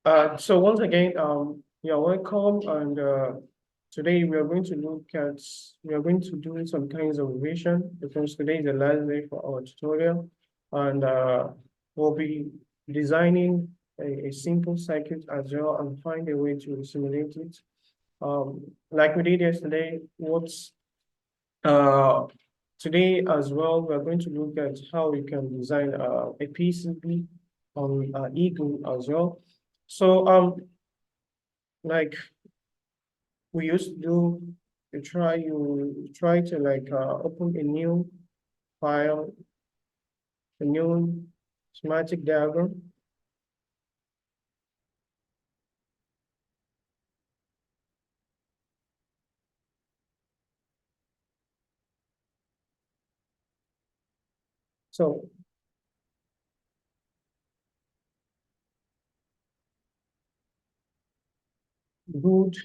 So once again, you're welcome, and today we are going to do some kinds of revision because today is the last day for our tutorial, and we'll be designing a simple circuit as well and find a way to simulate it. Like we did yesterday, what's uh, today as well, we're going to look at how we can design a PCB on Eagle as well. So like we used to do, you try to like open a new file, a new schematic diagram. So good.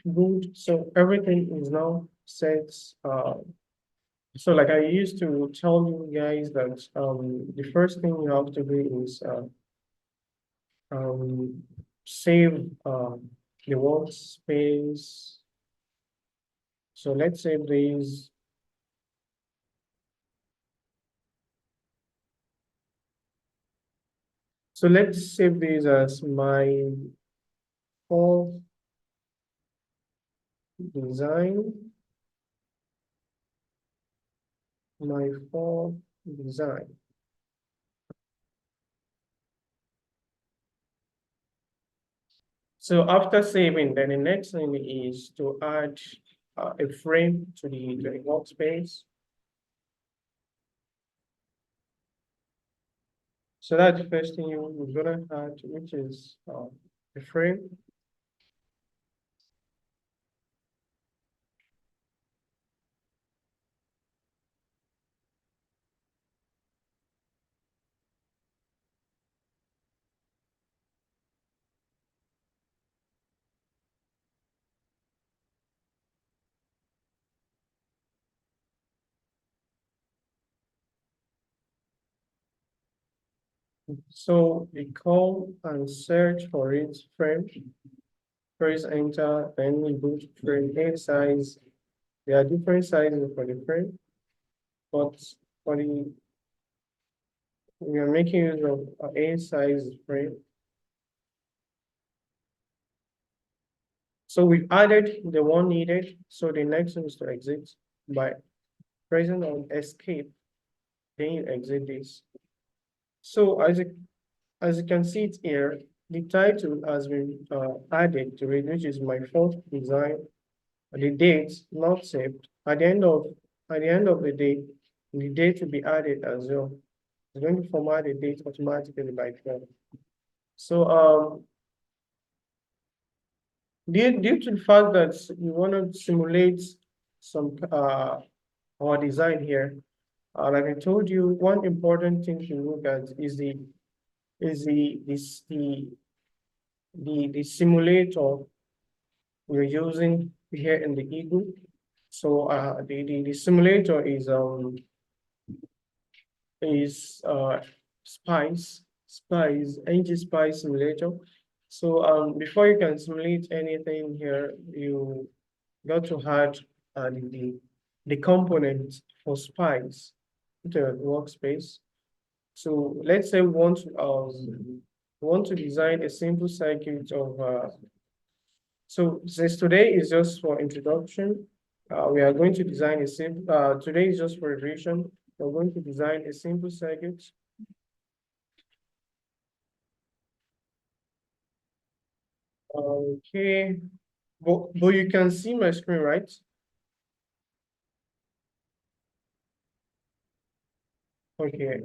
So everything is now set. So like I used to tell you guys that the first thing you have to do is um save the workspace. So let's save these. So let's save these as my fourth design, my fourth design. So after saving, then the next thing is to add a frame to the workspace. So that's the first thing you're gonna add, which is a frame. So we call and search for its frame. First enter, then we go to frame A size. There are different sizes for the frame, but for the we are making use of A size frame. So we've added the one needed. So the next one is to exit by pressing on escape. Then you exit this. So as you can see it here, the title has been added to it, which is my fourth design. The date not saved. At the end of the day, the date will be added as well. It's going to format the date automatically by default. So due to the fact that you want to simulate some our design here, like I told you, one important thing to look at is the simulator we're using here in the Eagle. So the simulator is Spice NG Spice simulator. So before you can simulate anything here, you got to add the component for Spice to the workspace. So let's say we want to design a simple circuit of so since today is just for introduction, we are going to design a simple today is just for revision. We're going to design a simple circuit. Okay, but you can see my screen, right? Okay,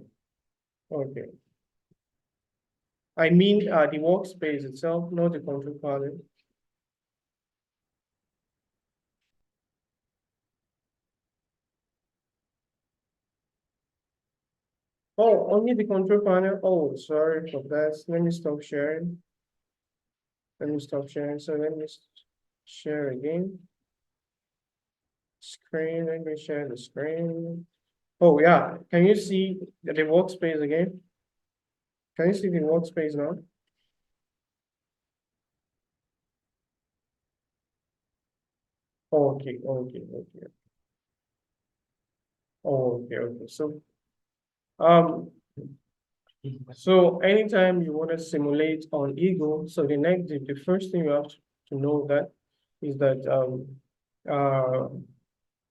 okay. I mean the workspace itself, not the control panel. Oh, only the control panel. Oh, sorry for that. Let me stop sharing. Let me stop sharing. So let me share again. Screen. Let me share the screen. Oh yeah. Can you see the workspace again? Can you see the workspace now? Okay, okay, okay, okay, okay. Um, so anytime you want to simulate on ego, so the first thing you have to know that is that uh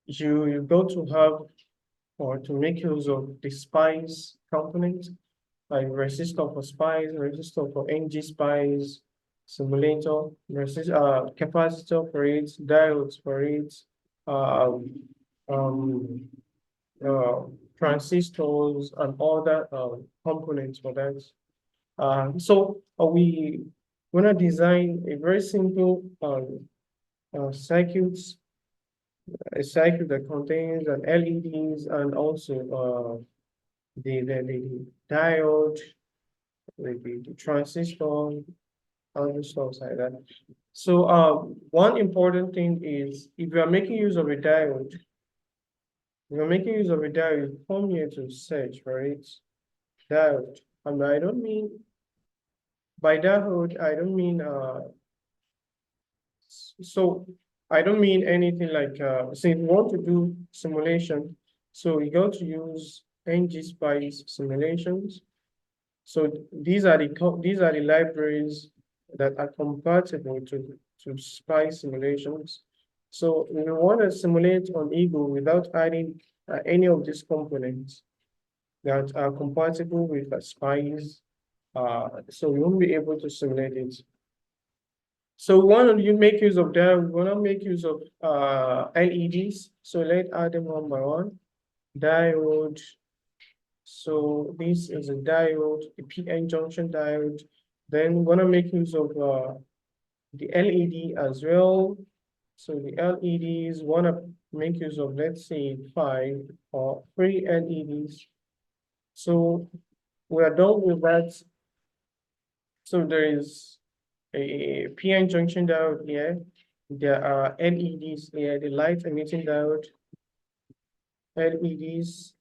you go to have or to make use of the spice component, like resistor for spice, resistor for ng spice, simulator, capacitor for it, diodes for it, um, um, uh, transistors and other components for that. We want to design a very simple circuits, a circuit that contains an LEDs and also the diode, the transistor, other stuff like that. So one important thing is if you are making use of a diode, if you're making use of a diode, come here to search for it. Diode. And I don't mean by diode, I don't mean so I don't mean anything like say if you want to do simulation, so you go to use ngSpice simulations. So these are the libraries that are compatible to Spice simulations. So we want to simulate on Ego without adding any of these components that are compatible with Spice. So we won't be able to simulate it. So we want to make use of that. We want to make use of LEDs. So let's add them one by one. Diode. So this is a diode, a PN junction diode. Then we're gonna make use of the LED as well. So the LEDs wanna make use of, let's say, 5 or 3 LEDs. So we are done with that. So there is a PN junction diode here. There are LEDs here, the light emitting diode, LEDs,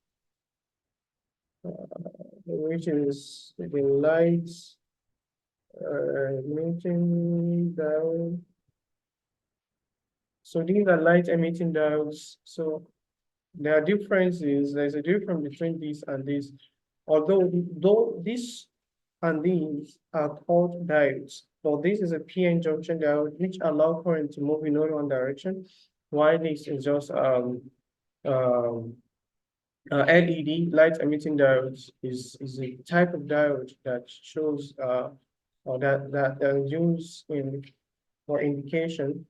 which is the lights emitting diode. So these are light emitting diodes. So there are differences. There's a difference between this and this. Although though this and these are called diodes. So this is a PN junction diode which allow current to move in only one direction, while this is just um, LED, light emitting diodes, is a type of diode that shows or that is used in for indication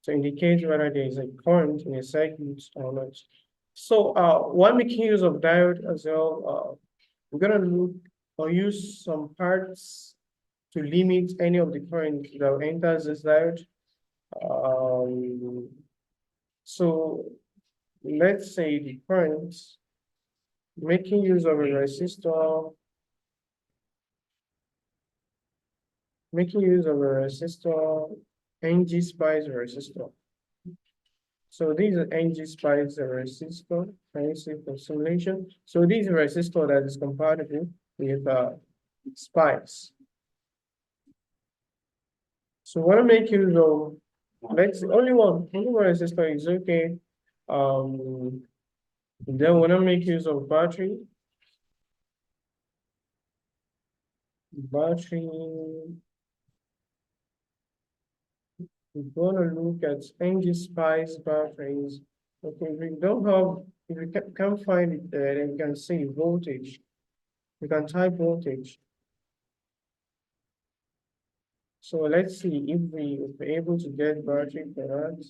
to indicate whether there is a current in a circuit or not. So while making use of diode as well, we're gonna look or use some parts to limit any of the current that enters this diode. Um, so let's say the current, making use of a resistor, making use of a resistor, ng-spice resistor. So these are ng-spice resistor, can you see for simulation? So this is a resistor that is compatible with spice. So what I make use of, let's only one resistor is okay. Then when I make use of battery, we're gonna look at ng-spice batteries. Okay, if we don't have, if we can't find it there, then we can see voltage. We can type voltage. So let's see if we're able to get battery for that.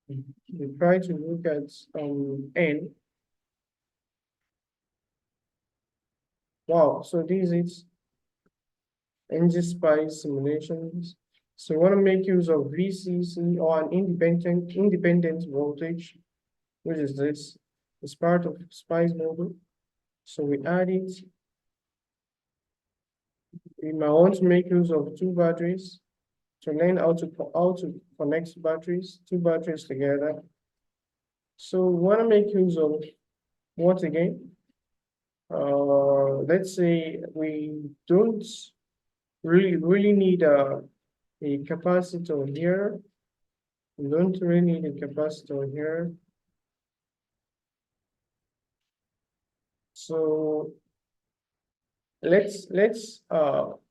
We try to look at N. Wow, so this is ng-spice simulations. So we want to make use of VCC or an independent voltage, which is this. It's part of spice model. So we add it. We might want to make use of two batteries to learn how to connect batteries, two batteries together. So we want to make use of what again? Let's say we don't really need a a capacitor here. We don't really need a capacitor here. So let's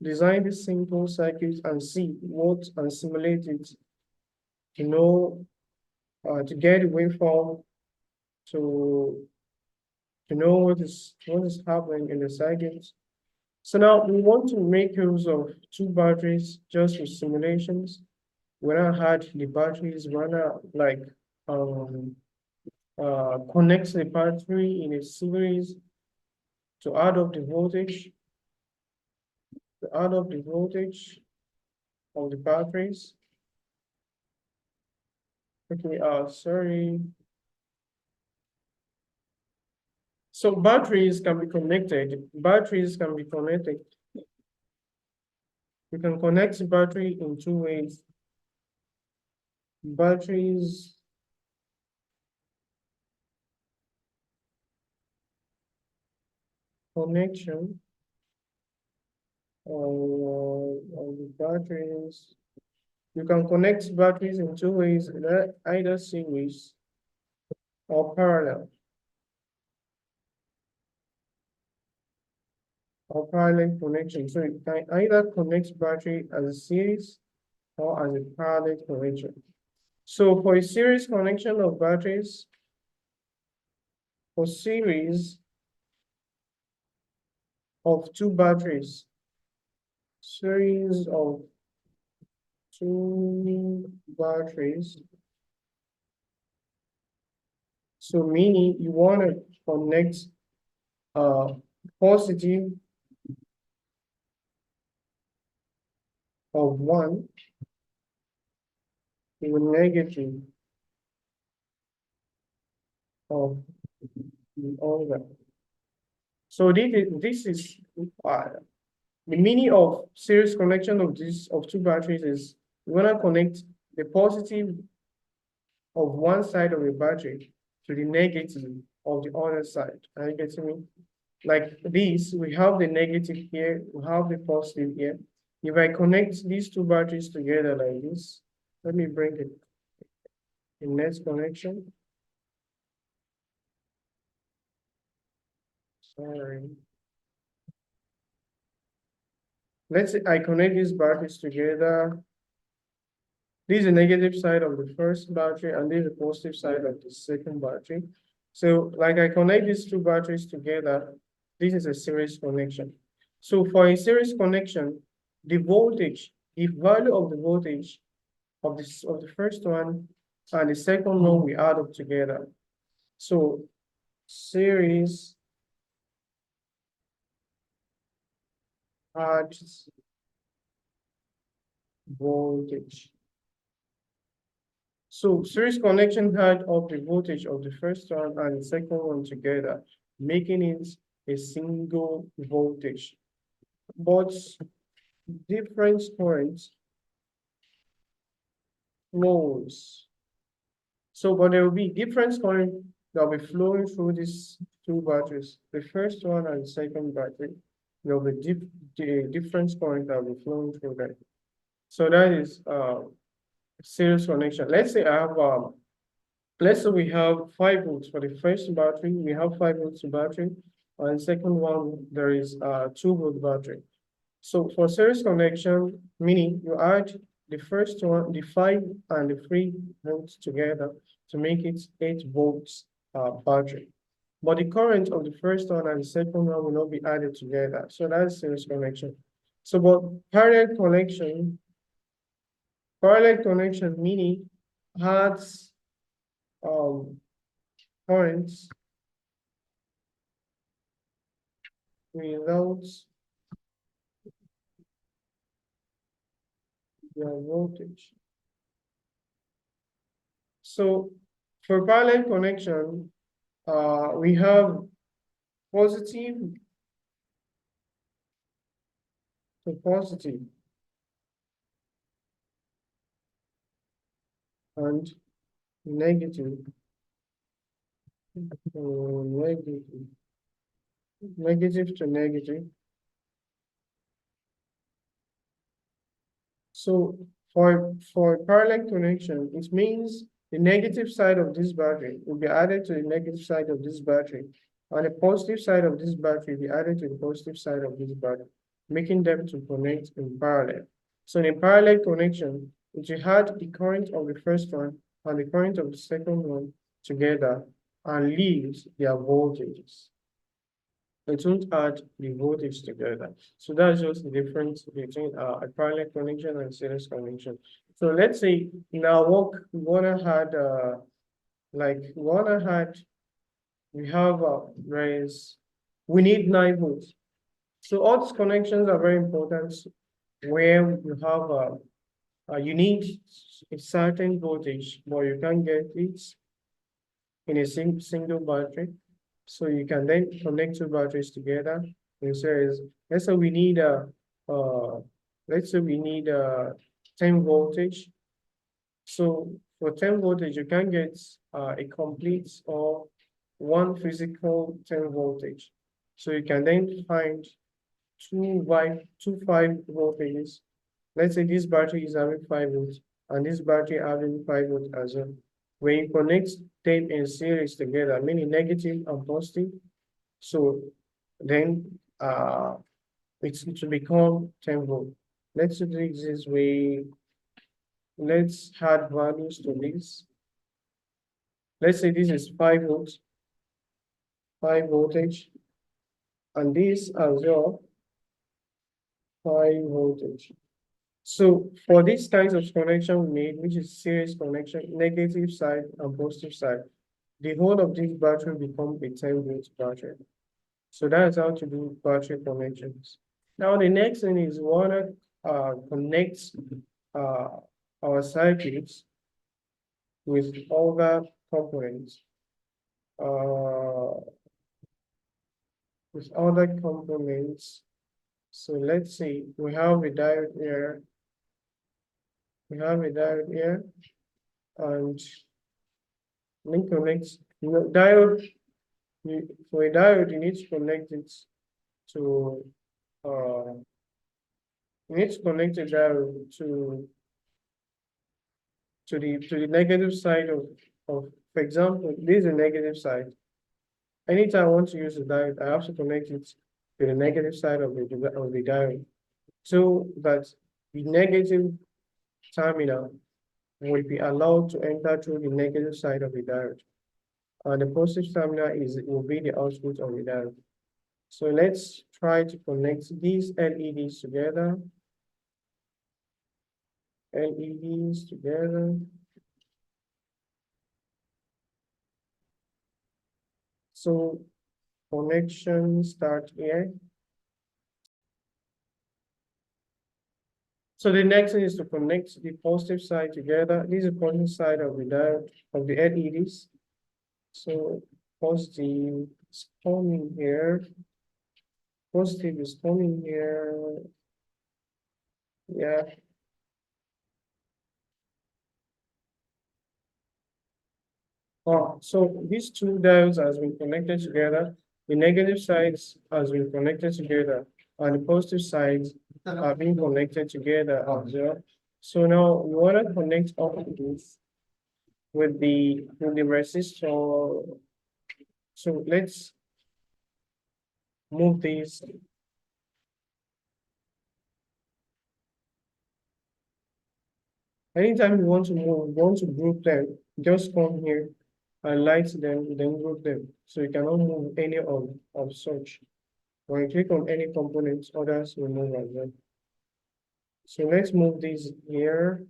design this simple circuit and see what and simulate it to know to get a waveform to know what is happening in the circuit. So now we want to make use of two batteries just for simulations. When I had the batteries, when I like connect the battery in a series to add up the voltage, of the batteries. Okay, sorry. So batteries can be connected. Batteries can be connected. You can connect the battery in two ways. Batteries connection of the batteries. You can connect batteries in two ways, either series or parallel. Or parallel connection. So you can either connect battery as a series or as a parallel connection. So for a series connection of batteries, for series of two batteries, series of two batteries. So meaning you want to connect positive of one to a negative of the other. So this is the meaning of series connection of two batteries is you want to connect the positive of one side of a battery to the negative of the other side. Are you getting me? Like this, we have the negative here, we have the positive here. If I connect these two batteries together like this, let me bring it in next connection. Sorry. Let's say I connect these batteries together. This is the negative side of the first battery, and this is the positive side of the second battery. So like I connect these two batteries together, this is a series connection. So for a series connection, the voltage, the value of the voltage of the first one and the second one we add up together. So series adds voltage. So series connection had up the voltage of the first one and the second one together, making it a single voltage. But different currents flows. So, but there will be different current that will be flowing through these two batteries. The first one and the second battery, there will be different current that will be flowing through that. So that is series connection. Let's say I have let's say we have 5 volts for the first battery, we have 5 volts to battery, and second one there is 2-volt battery. So for series connection, meaning you add the first one, the 5 and the 3 volts together to make it 8 volts battery. But the current of the first one and the second one will not be added together. So that's series connection. So but parallel connection meaning adds currents without their voltage. So for parallel connection, we have positive to positive and negative to negative, negative to negative. So For a parallel connection, it means the negative side of this battery will be added to the negative side of this battery, and the positive side of this battery will be added to the positive side of this battery, making them to connect in parallel. So in a parallel connection, if you had the current of the first one and the current of the second one together and leaves their voltages, it won't add the voltage together. So that's just the difference between a parallel connection and series connection. So let's say in our work, we wanna had we have we need 9 volts. So all these connections are very important where you have you need a certain voltage, but you can't get it in a single battery. So you can then connect 2 batteries together in series. Let's say we need uh, let's say we need 10 voltage. So for 10 voltage, you can get a complete or one physical 10 voltage. So you can then find two 5 voltages. Let's say this battery is having 5 volts and this battery having 5 volts as well. When you connect them in series together, meaning negative and positive, so then it will become 10 volt. Let's do it this way. Let's add values to this. Let's say this is 5 volts, 5 voltage, and this as well, 5 voltage. So for these kinds of connection we made, which is series connection, negative side and positive side, the whole of this battery become a 10 volt battery. So that's how to do battery connections. Now the next thing is we wanna connect our circuits with other components. With other components. So let's see, we have a diode here. We have a diode here, and link connects. Diode. For a diode, you need to connect it to. You need to connect a diode to the negative side of. For example, this is the negative side. Anytime I want to use the diode, I have to connect it to the negative side of the diode, so that the negative terminal will be allowed to enter through the negative side of the diode. And the positive terminal will be the output of the diode. So let's try to connect these LEDs together. LEDs together. So connection start here. So the next thing is to connect the positive side together. This is the positive side of the diode of the LEDs. So positive is coming here. Positive is coming here. Yeah. So these two diodes has been connected together. The negative sides has been connected together, and the positive sides are being connected together as well. So now we want to connect all of this with the resistor. So let's move these. Anytime you want to move, you want to group them, just come here and light them, then group them. So you cannot move any of such. When you click on any components, others will move as well. So let's move this here.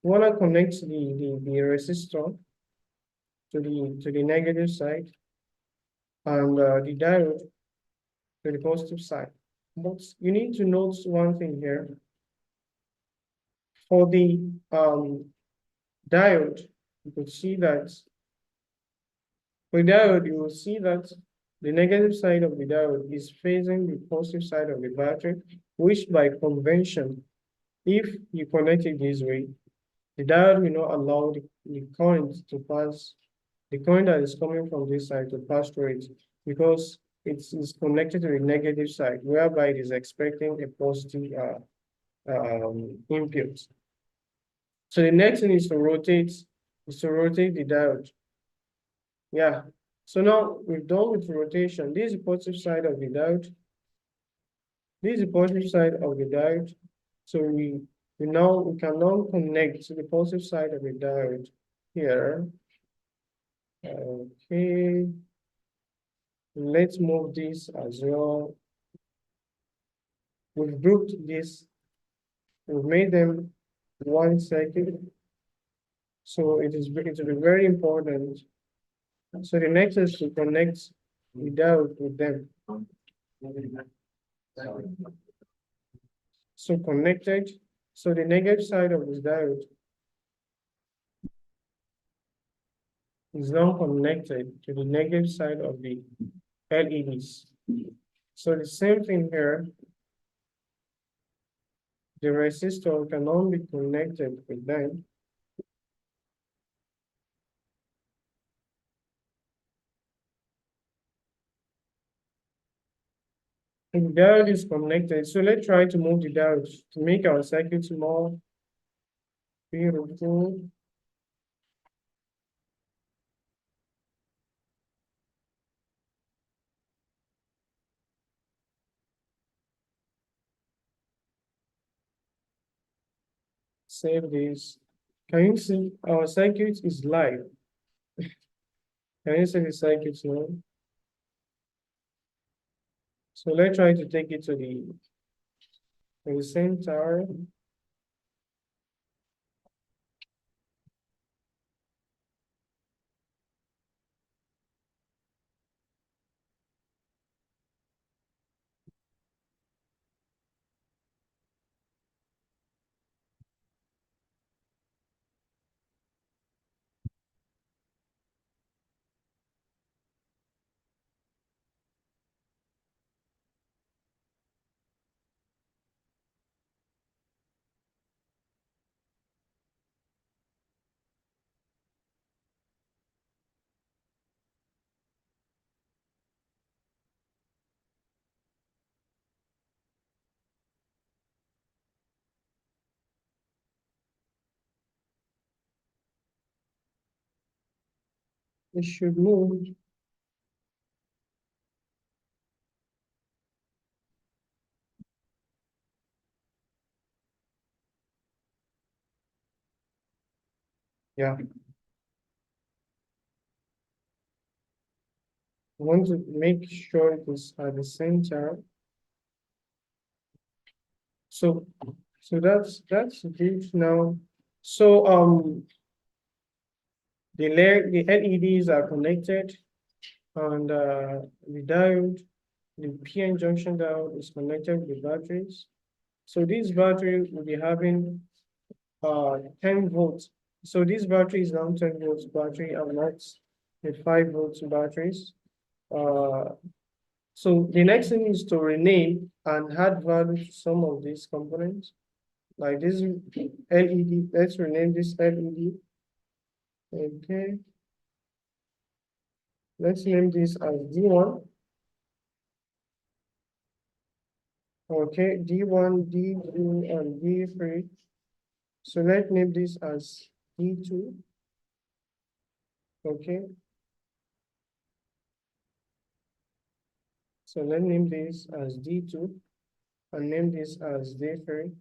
We want to connect the resistor to the negative side and the diode to the positive side. But you need to note one thing here. For the diode, you could see that for diode, you will see that the negative side of the diode is facing the positive side of the battery, which by convention, if you connect it this way, the diode will not allow the current to pass, the current that is coming from this side to pass through it, because it is connected to the negative side, whereby it is expecting a positive input. So the next thing is to rotate the diode. Yeah. So now we've done with rotation. This is the positive side of the diode. This is the positive side of the diode. So we can now connect to the positive side of the diode here. Okay. Let's move this as well. We've grouped this. We've made them one circuit. So it will be very important. So the next is to connect the diode with them. So connected. So the negative side of this diode is now connected to the negative side of the LEDs. So the same thing here. The resistor can only be connected with them. The diode is connected. So let's try to move the diode to make our circuits more beautiful. Save this. Can you see our circuit is live? Can you see the circuit now? So let's try to take it to the center. It should move. Yeah. I want to make sure it is at the center. So that's good now. So the LEDs are connected, and the diode, the PN junction diode is connected with the batteries. So this battery will be having 10 volts. So this battery is now 10 volts battery and not the 5 volts batteries. So the next thing is to rename and add value to some of these components. Like this LED, let's rename this LED. Okay. Let's name this as D1. Okay, D1, D2, and D3. So let's name this as D2. Okay. So let's name this as D2 and name this as D3.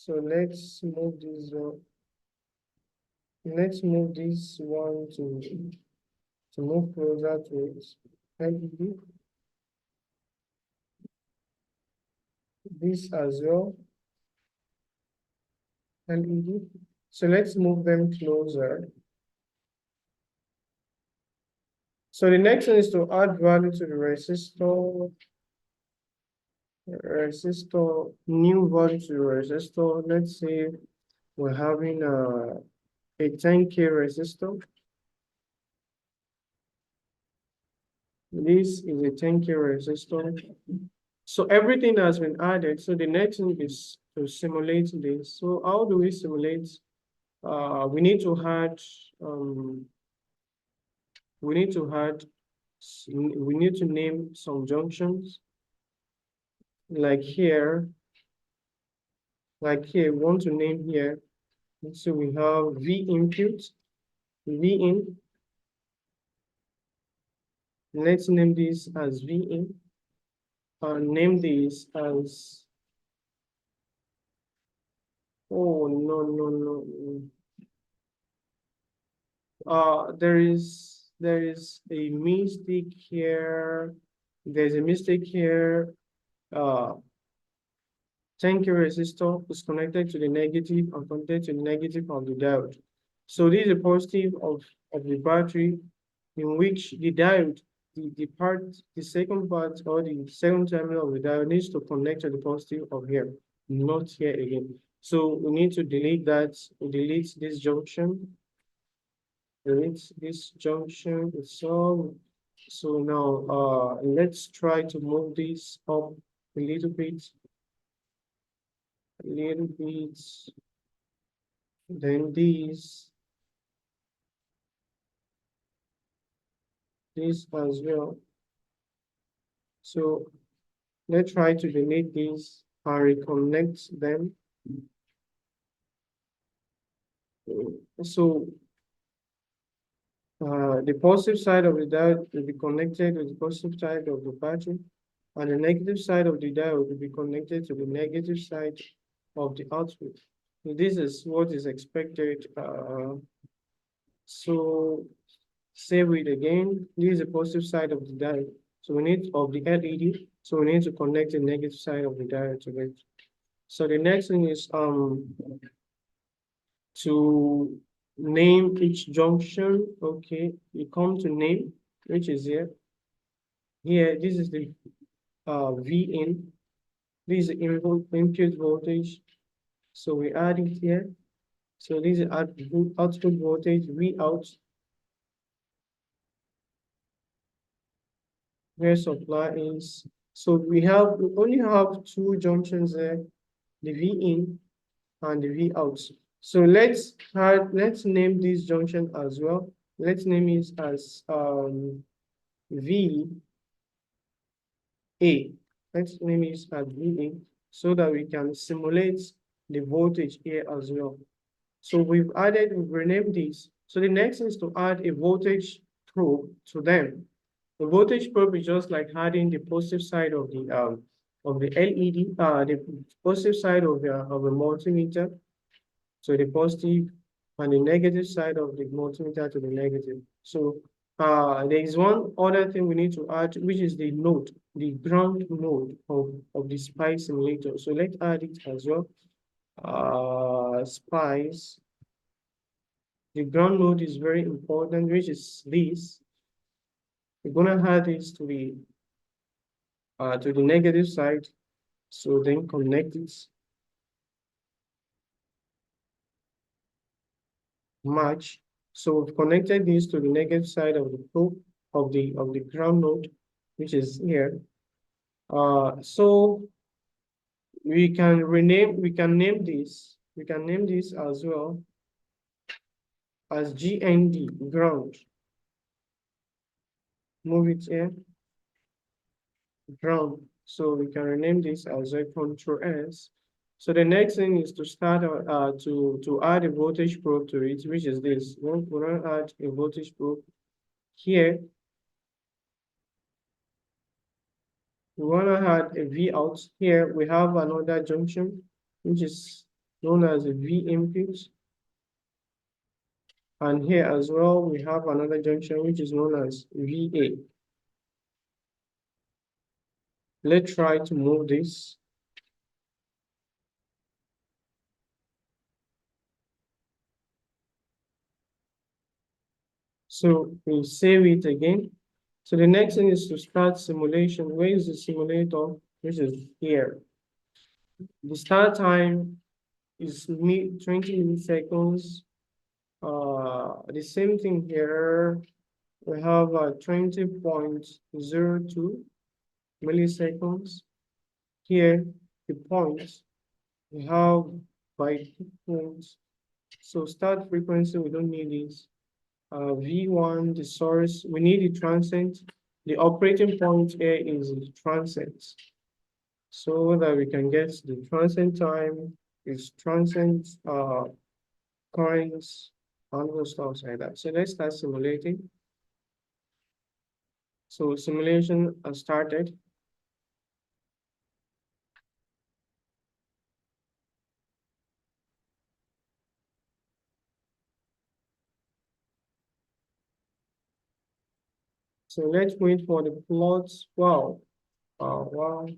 So let's move this one. Let's move this one to move closer to it. LED. This as well. LED. So let's move them closer. So the next one is to add value to the resistor. New value to the resistor. Let's say we're having a 10K resistor. This is a 10K resistor. So everything has been added. So the next thing is to simulate this. So how do we simulate? We need to add we need to name some junctions. like here, we want to name here. So we have V input, V in. Let's name this as V in, and name this as, oh no, no, no. There is a mistake here. There's a mistake here. 10K resistor is connected to the negative and connected to the negative of the diode. So this is a positive of the battery, in which the diode, the second part, or the second terminal of the diode needs to connect to the positive of here, not here again. So we need to delete that, delete this junction, itself. So now let's try to move this up a little bit, then this as well. So let's try to delete these and reconnect them. So the positive side of the diode will be connected with the positive side of the battery, and the negative side of the diode will be connected to the negative side of the output. So this is what is expected. So save it again. This is the positive side of the diode. So we need of the LED. So we need to connect the negative side of the diode to it. So the next thing is to name each junction. Okay, you come to name, which is here. Here, this is the V in. This is the input voltage. So we add it here. So this is output voltage, V out. Where supply is. So we only have two junctions there, the V in and the V out. So let's name this junction as well. Let's name it as V A. Let's name it as V A, so that we can simulate the voltage here as well. So we've renamed this. So the next is to add a voltage probe to them. The voltage probe is just like adding the positive side of the LED, the positive side of a multimeter, so the positive, and the negative side of the multimeter to the negative. So there is one other thing we need to add, which is the node, the ground node of the SPICE simulator. So let's add it as well. SPICE. The ground node is very important, which is this. We're gonna add this to the negative side. So then connect it. Match. So we've connected this to the negative side of the probe of the ground node, which is here. So we can name this as well as GND, ground. Move it here, ground. So we can rename this as a Control S. So the next thing is to start to add a voltage probe to it, which is this. We're going to add a voltage probe here. We want to add a V out here. We have another junction, which is known as a V input. And here as well, we have another junction, which is known as VA. Let's try to move this. So we save it again. So the next thing is to start simulation. Where is the simulator? Which is here. The start time is 20 milliseconds. The same thing here. We have 20.02 milliseconds. Here, the points we have by points. So start frequency, we don't need this. V1, the source, we need the transient. The operating point here is the transient. so that we can get the transient time, its transient currents, all those stuff like that. So let's start simulating. So simulation has started. So let's wait for the plots. Wow. Wow.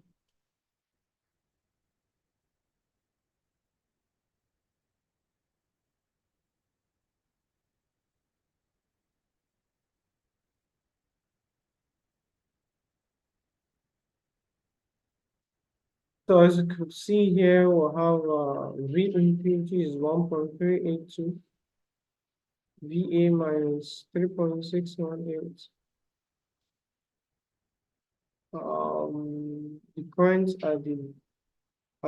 So as you could see here, we'll have V infinity is 1.382, VA minus 3.618. The currents are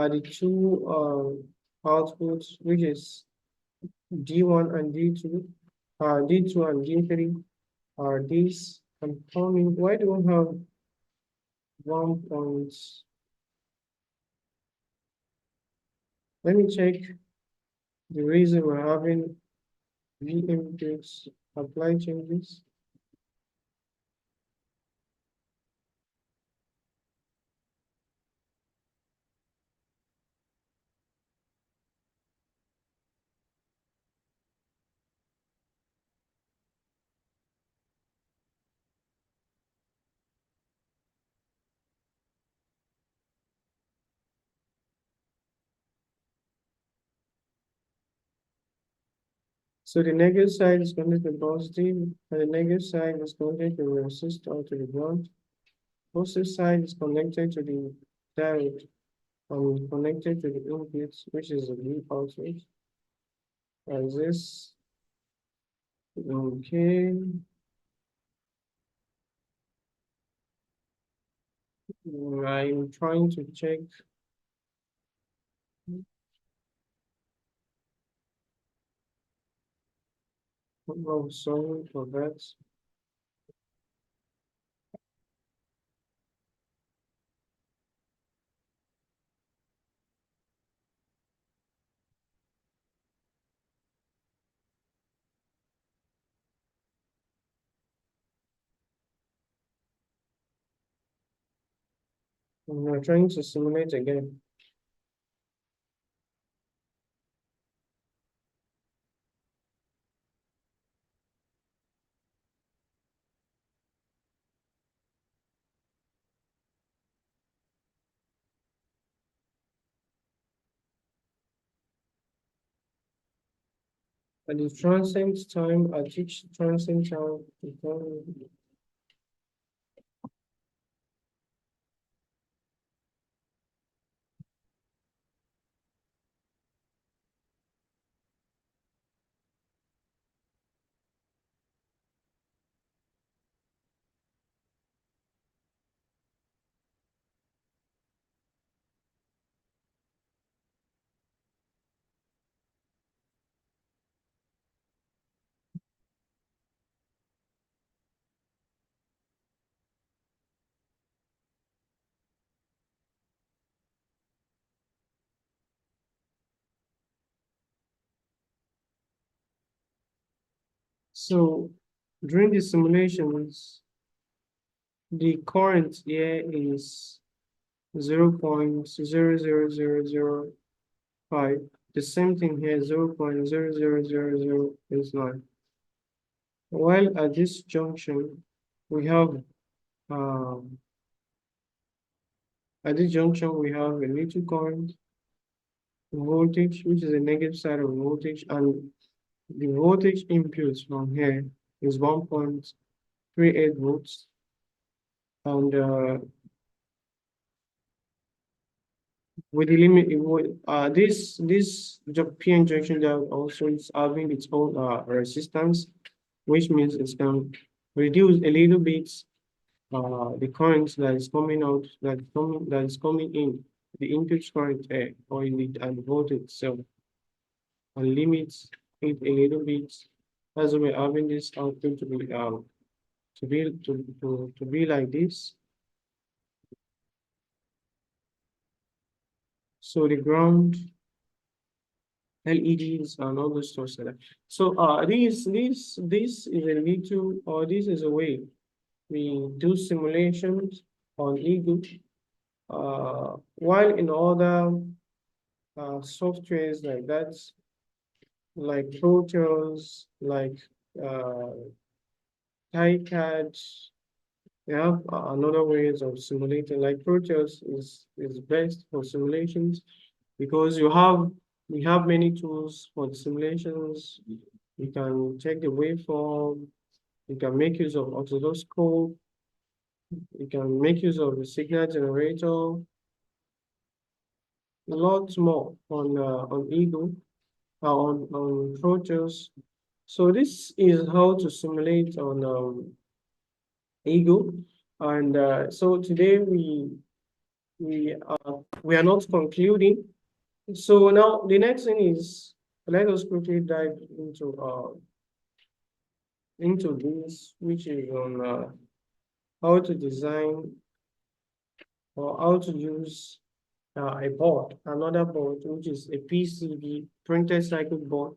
the two outputs, which is D1 and D2, D2 and D3 are these conforming. Why do we have 1 point? Let me check the reason we're having V inputs apply changes. So the negative side is connected to positive, and the negative side is connected to the resistor to the ground. Positive side is connected to the diode and connected to the input, which is the V output. As this, okay. I'm trying to check. Oh, sorry for that. I'm trying to simulate again. At the transient time, at each transient time, so during the simulations, the current here is 0.00005. The same thing here, 0.00009. While at this junction, we have um, at this junction we have a little current voltage, which is the negative side of voltage, and the voltage input from here is 1.38 volts, and with the limit, this P injection that also is having its own resistance, which means it's can reduce a little bit the current that is coming out, that is coming in, the input current or in the and the voltage itself, and limits it a little bit. As we're having this output to be like this. So the ground, LEDs and all those stuff like that. So this is a little, or this is a way we do simulations on Eagle. While in other softwares like that, like Proteus, like uh, KiCad, we have another ways of simulating. Like Proteus is best for simulations because we have many tools for the simulations. You can check the waveform. You can make use of oscilloscope. You can make use of the signal generator. Lots more on Eagle, on Proteus. So this is how to simulate on Eagle, and so today we are not concluding. So now the next thing is let us quickly dive into this, which is on how to design or how to use a board, another board, which is a PCB printed circuit board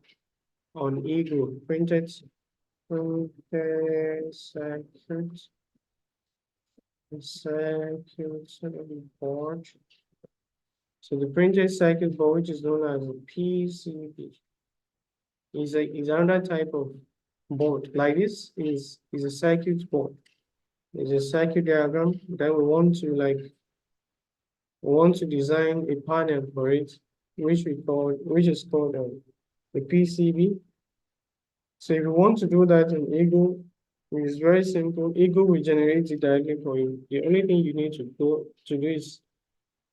on Eagle, printed circuit board. So the printed circuit board, which is known as a PCB, is another type of board. Like this is a circuit board. It's a circuit diagram. Then we want to design a panel for it, which is called a PCB. So if you want to do that in Eagle, it's very simple. Eagle will generate it directly for you. The only thing you need to do is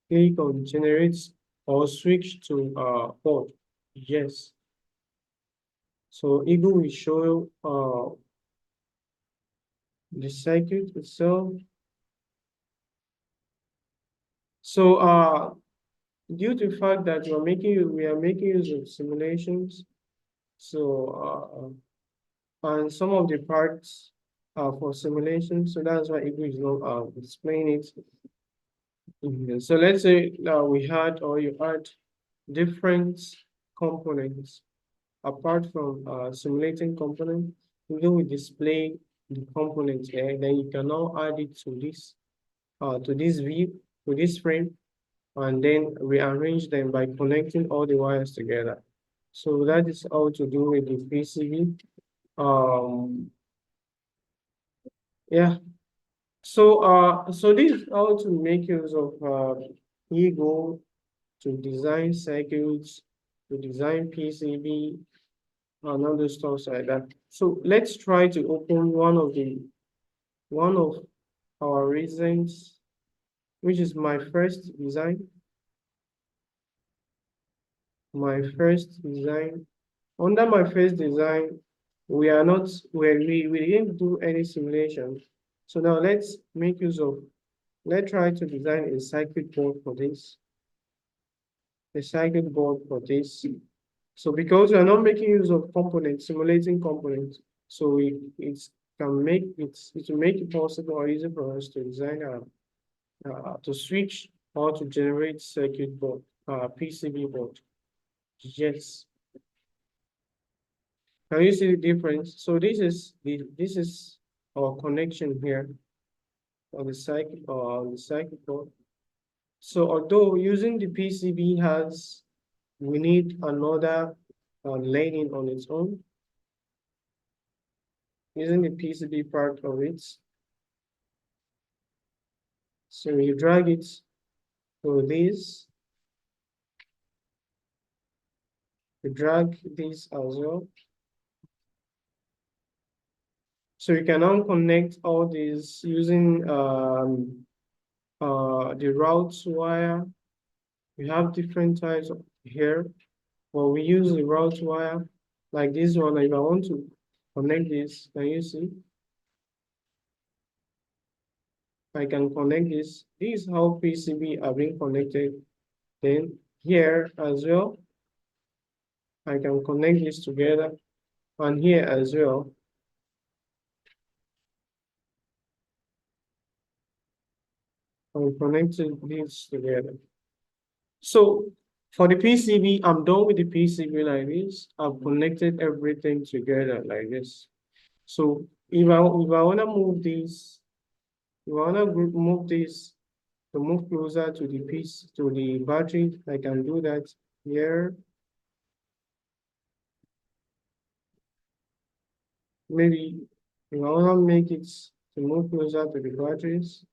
click on generate or switch to port. Yes. So Eagle will show the circuit itself. So due to the fact that we are making use of simulations, so and some of the parts are for simulation, so that's why Eagle is not displaying it. So let's say we had or you had different components apart from simulating component. Eagle will display the components here, then you can now add it to this view, to this frame, and then rearrange them by connecting all the wires together. So that is how to do with the PCB. Yeah. So this is how to make use of Eagle to design circuits, to design PCB, and other stuff like that. So let's try to open one of our reasons, which is my first design. My first design. Under my first design, we are not where we didn't do any simulation. So now let's try to design a circuit board for this. A circuit board for this. So because we are not making use of components, simulating components, so it will make it possible or easy for us to design to switch or to generate circuit board, PCB board. Yes. Can you see the difference? So this is our connection here on the circuit board. So although using the PCB we need another lining on its own. Using the PCB part of it. So you drag it to this. You drag this as well. So you can now connect all these using the routes wire. We have different types of here, but we use the route wire like this one. If I want to connect this, can you see? I can connect this. This is how PCB are being connected. Then here as well, I can connect this together, and here as well. I'm connecting these together. So for the PCB, I'm done with the PCB like this. I've connected everything together like this. So if I wanna move this, if I wanna move this to move closer to the piece to the battery, I can do that here. Maybe if I wanna make it to move closer to the batteries,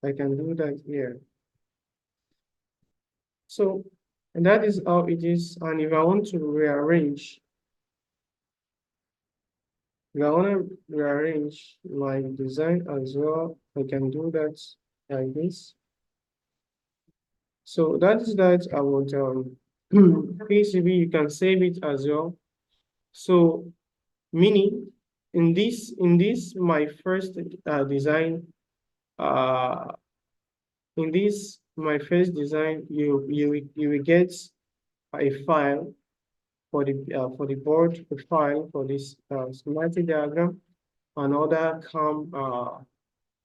I can do that here. So, and that is how it is. And if I want to rearrange, if I want to rearrange my design as well, I can do that like this. So that is that about PCB. You can save it as well. So meaning in this my first design, uh in this my first design, you will get a file for the board, a file for this schematic diagram, and other CAM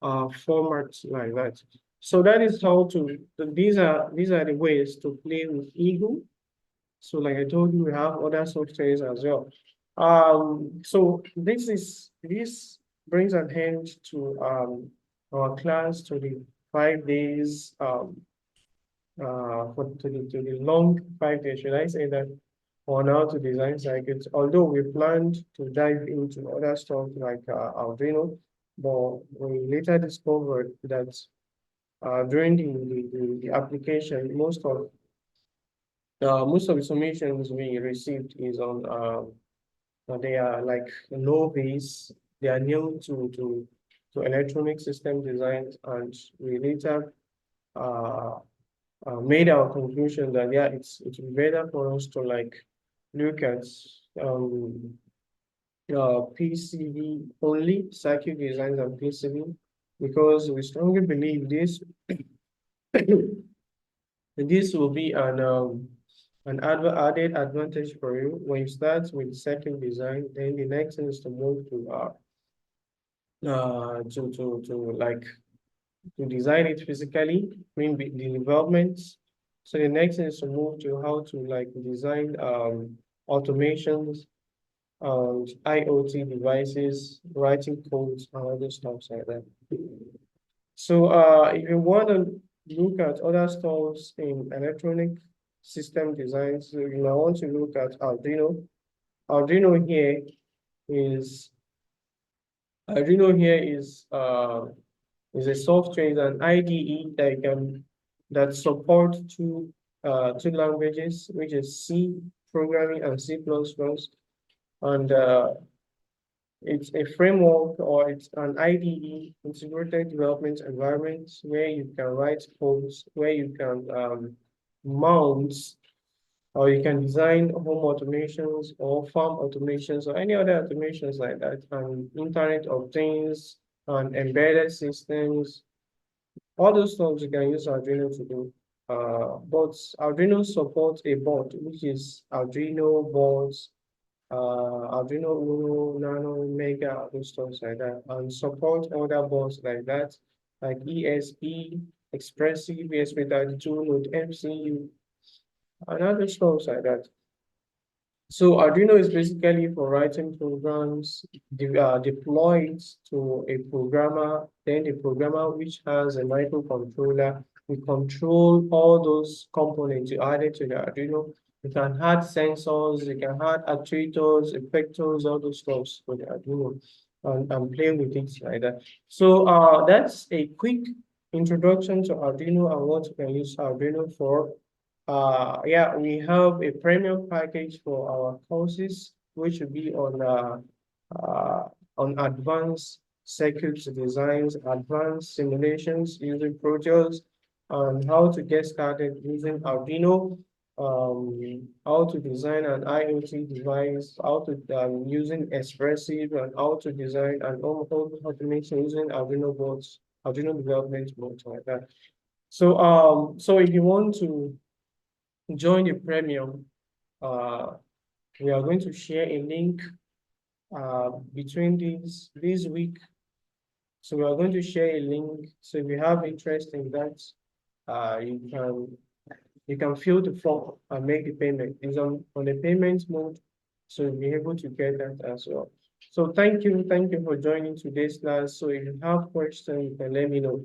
formats like that. So that is how to. These are the ways to play with Eagle. So like I told you, we have other softwares as well. So this brings an end to our class, to the 5 days to the long 5 days, should I say that, on how to design circuits. Although we planned to dive into other stuff like Arduino, but we later discovered that during the application, most of the submissions we received is on they are like low base. They are new to electronic system design, and we later uh, made our conclusion that yeah, it's better for us to like look at PCB only, circuit designs and PCB, because we strongly believe this will be an added advantage for you when you start with circuit design. Then the next thing is to move to like to design it physically, I mean the development. So the next thing is to move to how to like design automations and IoT devices, writing codes and other stuff like that. So if you want to look at other stuff in electronic system designs, so you might want to look at Arduino. Arduino here is Arduino here is a software, is an IDE that support two languages, which is C programming and C++. And it's a framework, or it's an IDE, integrated development environment, where you can write codes, where you can mount, or you can design home automations or farm automations or any other automations like that, and Internet of Things and embedded systems. All those stuff you can use Arduino to do. But Arduino supports a board, which is Arduino boards, Arduino Uno, Nano, Mega, those stuff like that, and support other boards like that, like ESP, Expressive, ESP32, Node MCU, and other stuff like that. So Arduino is basically for writing programs deployed to a programmer, then the programmer, which has a microcontroller, we control all those components you added to the Arduino. You can add sensors, you can add actuators, effectors, all those stuff for the Arduino, and play with it like that. So that's a quick introduction to Arduino and what you can use Arduino for. Yeah, we have a premium package for our courses, which will be on advanced circuit designs, advanced simulations using Proteus, and how to get started using Arduino, how to design an IoT device, how to using Expressive, and how to design an home automation using Arduino boards, Arduino development boards like that. So if you want to join the premium, uh, we are going to share a link between this week. So we are going to share a link. So if you have interest in that, you can you can fill the form and make the payment. It's on the payment mode, so you'll be able to get that as well. So thank you for joining today's class. So if you have questions, you can let me know.